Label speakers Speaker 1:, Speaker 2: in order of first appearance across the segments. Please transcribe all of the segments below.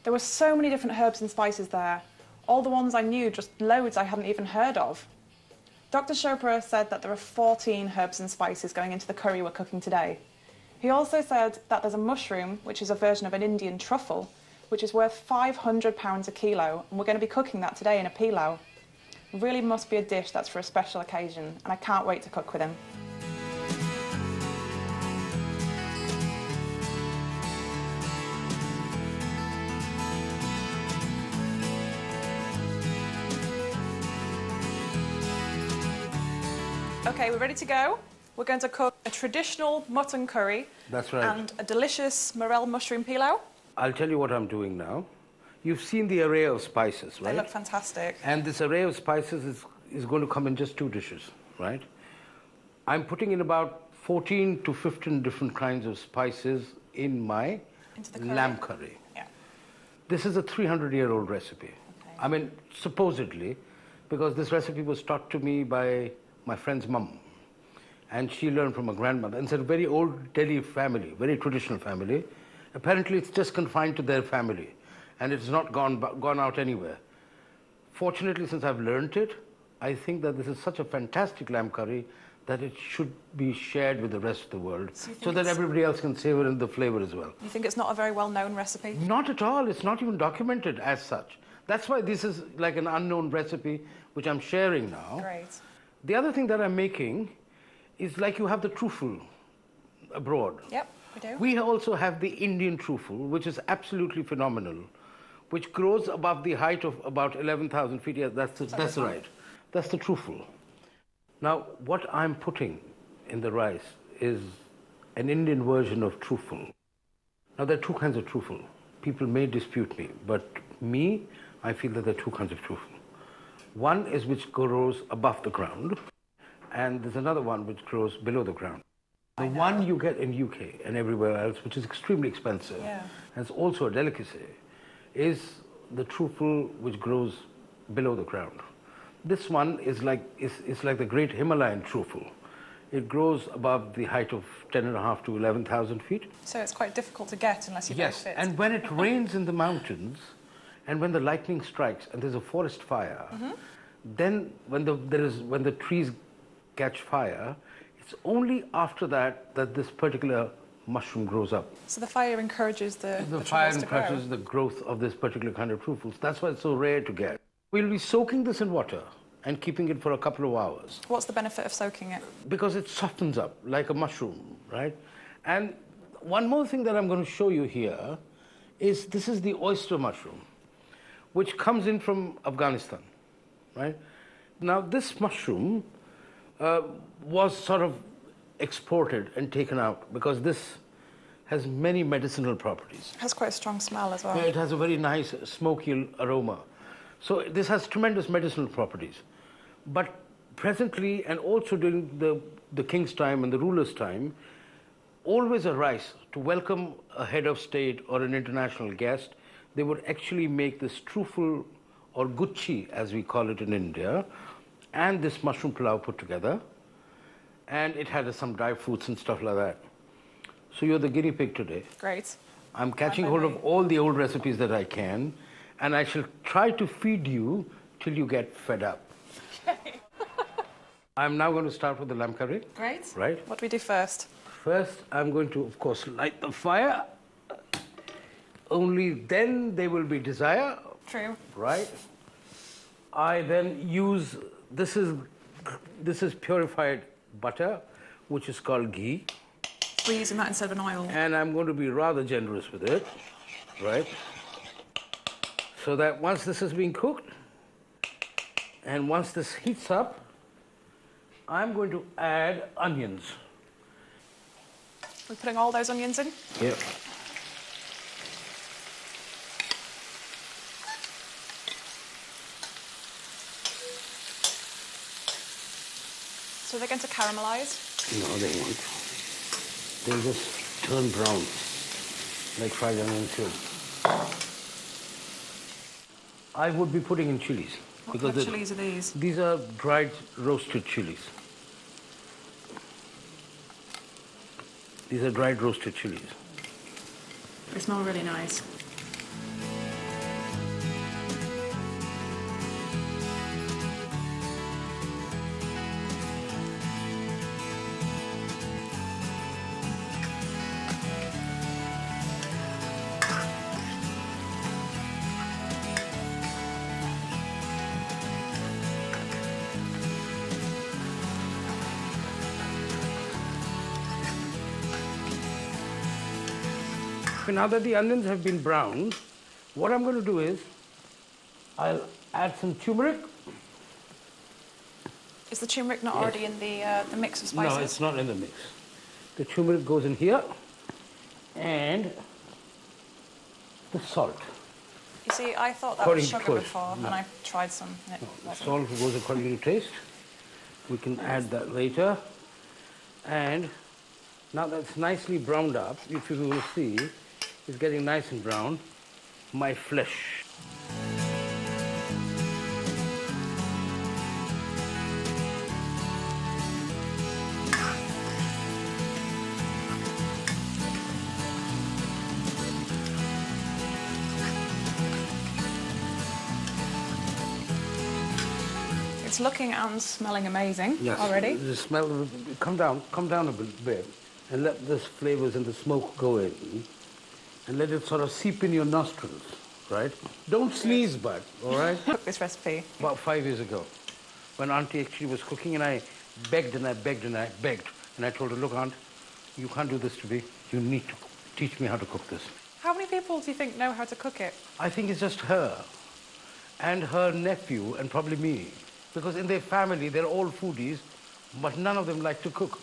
Speaker 1: There were so many different herbs and spices there. All the ones I knew, just loads I hadn't even heard of. Dr. Chopra said that there are 14 herbs and spices going into the curry we're cooking today. He also said that there's a mushroom, which is a version of an Indian truffle, which is worth £500 a kilo, and we're going to be cooking that today in a pilau. It really must be a dish that's for a special occasion, and I can't wait to cook with him. Okay, we're ready to go. We're going to cook a traditional mutton curry.
Speaker 2: That's right.
Speaker 1: And a delicious morel mushroom pilau.
Speaker 2: I'll tell you what I'm doing now. You've seen the array of spices, right?
Speaker 1: They look fantastic.
Speaker 2: And this array of spices is going to come in just 2 dishes, right? I'm putting in about 14 to 15 different kinds of spices in my lamb curry.
Speaker 1: Yeah.
Speaker 2: This is a 300-year-old recipe.
Speaker 1: Okay.
Speaker 2: I mean, supposedly, because this recipe was taught to me by my friend's mum. And she learned from her grandmother. And it's a very old Delhi family, very traditional family. Apparently, it's just confined to their family. And it's not gone out anywhere. Fortunately, since I've learned it, I think that this is such a fantastic lamb curry that it should be shared with the rest of the world so that everybody else can savor in the flavor as well.
Speaker 1: You think it's not a very well-known recipe?
Speaker 2: Not at all. It's not even documented as such. That's why this is like an unknown recipe, which I'm sharing now.
Speaker 1: Great.
Speaker 2: The other thing that I'm making is like you have the truffle abroad.
Speaker 1: Yep, we do.
Speaker 2: We also have the Indian truffle, which is absolutely phenomenal, which grows above the height of about 11,000 feet. Yeah, that's right. That's the truffle. Now, what I'm putting in the rice is an Indian version of truffle. Now, there are 2 kinds of truffle. People may dispute me, but me, I feel that there are 2 kinds of truffle. One is which grows above the ground, and there's another one which grows below the ground. The one you get in UK and everywhere else, which is extremely expensive, and it's also a delicacy, is the truffle which grows below the ground. This one is like the great Himalayan truffle. It grows above the height of 10.5 to 11,000 feet.
Speaker 1: So it's quite difficult to get unless you
Speaker 2: Yes, and when it rains in the mountains, and when the lightning strikes and there's a forest fire, then when the trees catch fire, it's only after that that this particular mushroom grows up.
Speaker 1: So the fire encourages the
Speaker 2: fire encourages the growth of this particular kind of truffles. That's why it's so rare to get. We'll be soaking this in water and keeping it for a couple of hours.
Speaker 1: What's the benefit of soaking it?
Speaker 2: Because it softens up like a mushroom, right? And one more thing that I'm going to show you here is this is the oyster mushroom, which comes in from Afghanistan, right? Now, this mushroom was sort of exported and taken out because this has many medicinal properties.
Speaker 1: It has quite a strong smell as well.
Speaker 2: It has a very nice smoky aroma. So this has tremendous medicinal properties. But presently, and also during the king's time and the ruler's time, always a rice to welcome a head of state or an international guest, they would actually make this truffle or gucci, as we call it in India, and this mushroom pilau put together. And it had some dry fruits and stuff like that. So you're the guinea pig today.
Speaker 1: Great.
Speaker 2: I'm catching hold of all the old recipes that I can, and I shall try to feed you till you get fed up.
Speaker 1: Okay.
Speaker 2: I'm now going to start with the lamb curry.
Speaker 1: Great.
Speaker 2: Right?
Speaker 1: What do we do first?
Speaker 2: First, I'm going to, of course, light the fire. Only then there will be desire.
Speaker 1: True.
Speaker 2: Right? I then use, this is purified butter, which is called ghee.
Speaker 1: We're using that instead of an oil.
Speaker 2: And I'm going to be rather generous with it, right? So that once this is being cooked, and once this heats up, I'm going to add onions.
Speaker 1: We're putting all those onions in?
Speaker 2: Yep.
Speaker 1: So they're going to caramelise?
Speaker 2: No, they won't. They'll just turn brown, like fried onion should. I would be putting in chilies.
Speaker 1: What kind of chilies are these?
Speaker 2: These are dried roasted chilies. These are dried roasted chilies.
Speaker 1: They smell really nice.
Speaker 2: Okay, now that the onions have been browned, what I'm going to do is I'll add some turmeric.
Speaker 1: Is the turmeric not already in the mix of spices?
Speaker 2: No, it's not in the mix. The turmeric goes in here, and the salt.
Speaker 1: You see, I thought that
Speaker 2: According
Speaker 1: was
Speaker 2: to
Speaker 1: sugar
Speaker 2: taste.
Speaker 1: before, and I tried some. And it wasn't.
Speaker 2: Salt goes according to taste. We can add that later. And now that's nicely browned up, if you will see, it's getting nice and brown. My flesh.
Speaker 1: It's looking and smelling amazing already.
Speaker 2: The smell, come down a bit, and let this flavors and the smoke go in, and let it sort of seep in your nostrils, right? Don't sneeze, bud, all right?
Speaker 1: Cook this recipe.
Speaker 2: About 5 years ago, when Auntie actually was cooking, and I begged and I begged and I begged, and I told her, look, Aunt, you can't do this to me. You need to teach me how to cook this.
Speaker 1: How many people do you think know how to cook it?
Speaker 2: I think it's just her and her nephew and probably me. Because in their family, they're all foodies, but none of them like to cook.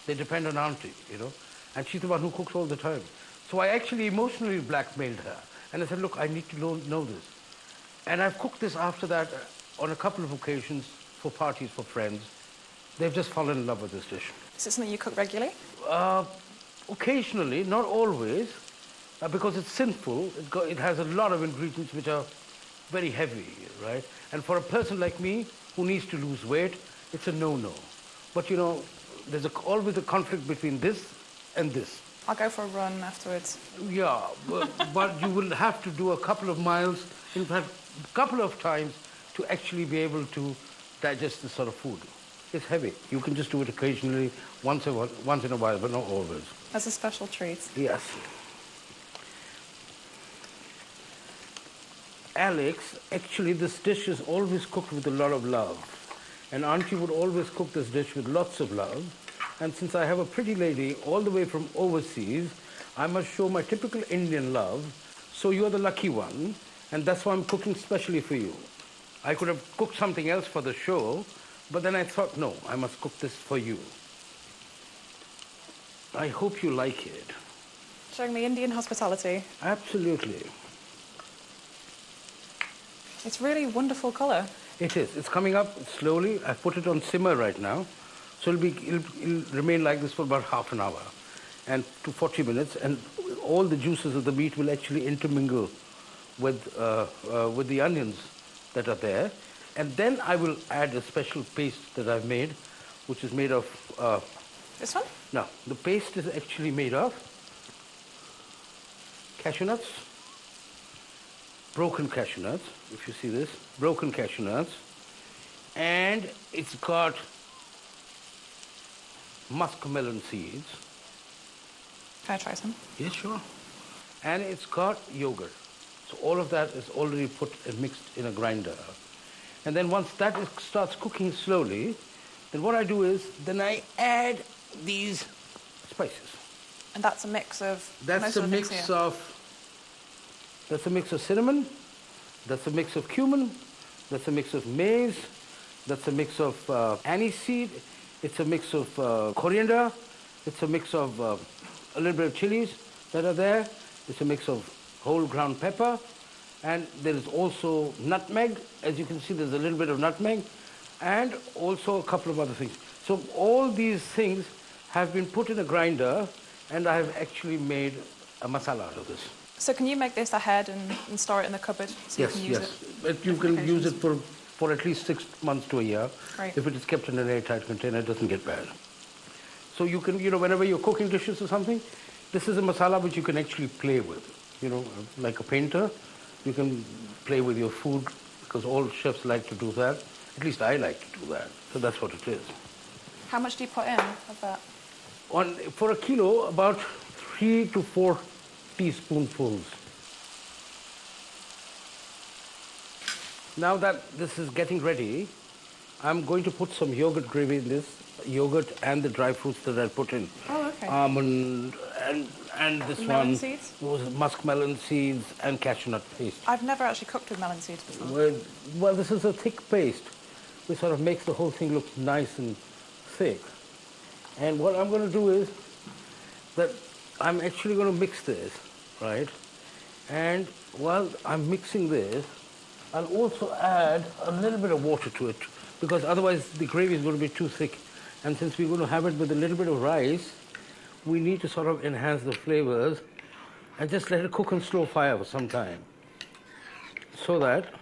Speaker 2: They depend on Auntie, you know, and she's the one who cooks all the time. So I actually emotionally blackmailed her, and I said, look, I need to know this. And I've cooked this after that on a couple of occasions for parties, for friends. They've just fallen in love with this dish.
Speaker 1: Is it something you cook regularly?
Speaker 2: Occasionally, not always, because it's sinful. It has a lot of ingredients which are very heavy, right? And for a person like me who needs to lose weight, it's a no-no. But you know, there's always a conflict between this and this.
Speaker 1: I'll go for a run afterwards.
Speaker 2: Yeah, but you will have to do a couple of miles, in fact, a couple of times to actually be able to digest this sort of food. It's heavy. You can just do it occasionally, once in a while, but not always.
Speaker 1: As a special treat.
Speaker 2: Yes. Alex, actually this dish is always cooked with a lot of love. And Auntie would always cook this dish with lots of love. And since I have a pretty lady all the way from overseas, I must show my typical Indian love. So you're the lucky one, and that's why I'm cooking specially for you. I could have cooked something else for the show, but then I thought, no, I must cook this for you. I hope you like it.
Speaker 1: Showing me Indian hospitality.
Speaker 2: Absolutely.
Speaker 1: It's really wonderful colour.
Speaker 2: It is. It's coming up slowly. I've put it on simmer right now. So it'll remain like this for about half an hour and to 40 minutes. And all the juices of the meat will actually intermingle with the onions that are there. And then I will add a special paste that I've made, which is made of...
Speaker 1: This one?
Speaker 2: No, the paste is actually made of cashew nuts, broken cashew nuts, if you see this, broken cashew nuts, and it's got muskmelon seeds.
Speaker 1: Can I try some?
Speaker 2: Yes, sure. And it's got yogurt. So all of that is already put and mixed in a grinder. And then once that starts cooking slowly, then what I do is, then I add these spices.
Speaker 1: And that's a mix of...
Speaker 2: That's a mix of cinnamon, that's a mix of cumin, that's a mix of mace, that's a mix of anise seed, it's a mix of coriander, it's a mix of a little bit of chilies that are there, it's a mix of whole ground pepper, and there is also nutmeg. As you can see, there's a little bit of nutmeg, and also a couple of other things. So all these things have been put in a grinder, and I have actually made a masala out of this.
Speaker 1: So can you make this ahead and store it in the cupboard so
Speaker 2: Yes,
Speaker 1: you can use
Speaker 2: yes.
Speaker 1: it?
Speaker 2: But you can use it for at least 6 months to a year.
Speaker 1: Great.
Speaker 2: If it is kept in an airtight container, it doesn't get bad. So you can, whenever you're cooking dishes or something, this is a masala which you can actually play with. Like a painter, you can play with your food because all chefs like to do that. At least I like to do that. So that's what it is.
Speaker 1: How much do you put in of that?
Speaker 2: For a kilo, about 3 to 4 teaspoonfuls. Now that this is getting ready, I'm going to put some yogurt gravy in this, yogurt and the dry fruits that I put in.
Speaker 1: Oh, okay.
Speaker 2: Almond And this
Speaker 1: Melon
Speaker 2: one
Speaker 1: seeds?
Speaker 2: was muskmelon seeds and cashew nut paste.
Speaker 1: I've never actually cooked with melon seeds before.
Speaker 2: Well, this is a thick paste, which sort of makes the whole thing look nice and thick. And what I'm going to do is that I'm actually going to mix this, right? And while I'm mixing this, I'll also add a little bit of water to it, because otherwise the gravy is going to be too thick. And since we're going to have it with a little bit of rice, we need to sort of enhance the flavors and just let it cook on slow fire for some time, so that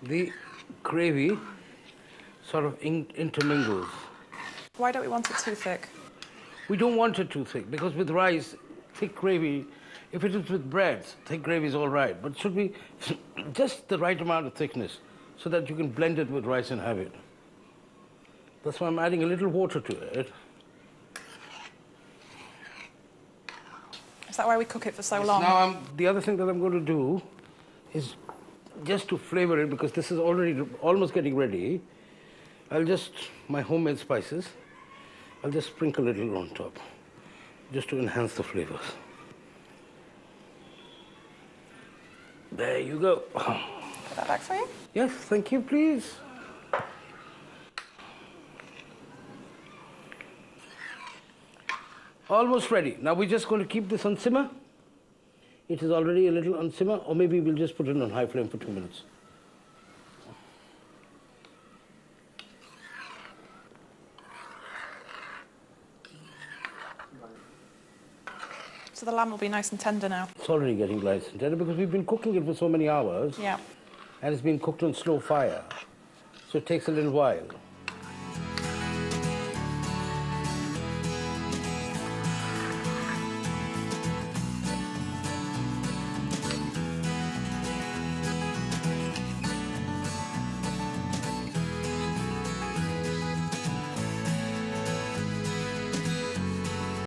Speaker 2: the gravy sort of intermingles.
Speaker 1: Why don't we want it too thick?
Speaker 2: We don't want it too thick, because with rice, thick gravy, if it is with breads, thick gravy is all right, but it should be just the right amount of thickness so that you can blend it with rice and have it. That's why I'm adding a little water to it.
Speaker 1: Is that why we cook it for so long?
Speaker 2: Now, the other thing that I'm going to do is just to flavor it, because this is already almost getting ready. My homemade spices, I'll just sprinkle a little on top, just to enhance the flavors. There you go.
Speaker 1: Put that back for you?
Speaker 2: Yes, thank you, please. Almost ready. Now we're just going to keep this on simmer. It is already a little on simmer, or maybe we'll just put it on high flame for 2 minutes.
Speaker 1: So the lamb will be nice and tender now.
Speaker 2: It's already getting nice and tender because we've been cooking it for so many hours.
Speaker 1: Yeah.
Speaker 2: And it's been cooked on slow fire. So it takes a little while.